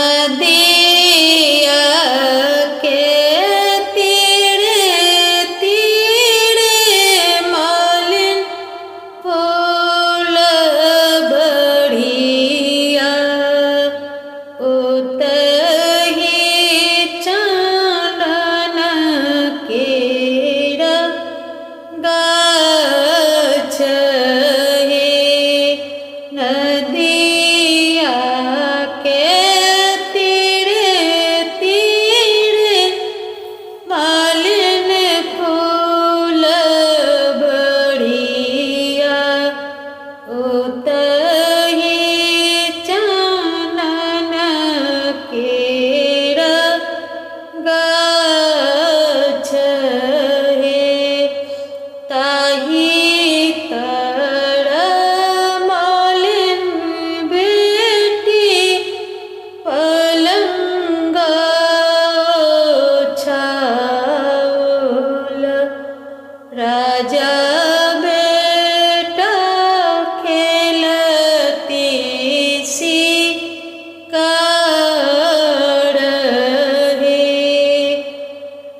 नदिया के तीरे तीरे मालिन फूल बढ़िया उतही चानन केरा गाछ हे नदिया के तीरे तीरे मालिन फूल बढ़िया उतही चानन केरा गाछ हे ताही तर मालिन बेटी पलंग छाउल राजा बेटा खेलती शिकार हे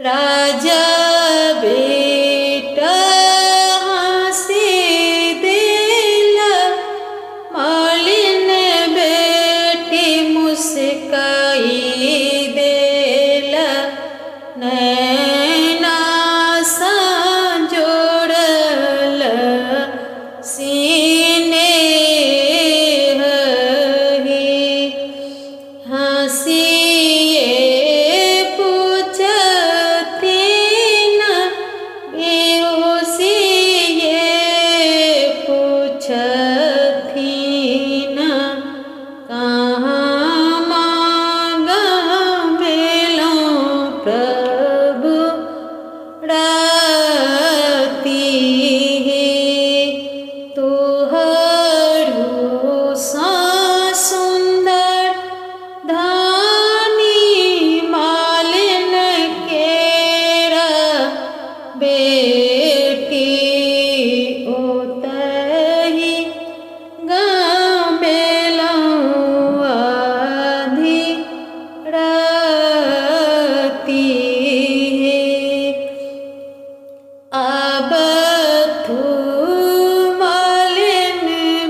राजा बेटा हंसी दिला मालिन बेटी मुस्काई देला नैना सा जोड़ल सीने ही हंसिए पूछतीन बेहोशिए पूछतीन कहाँ मांग बेलों प्रभु राती हे तुहरु सा सुंदर धानी मालिन केरा बेटी ओतही गाँवेलौं आधी राती हे अब तू मालिन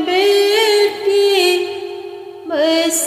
बेटी बस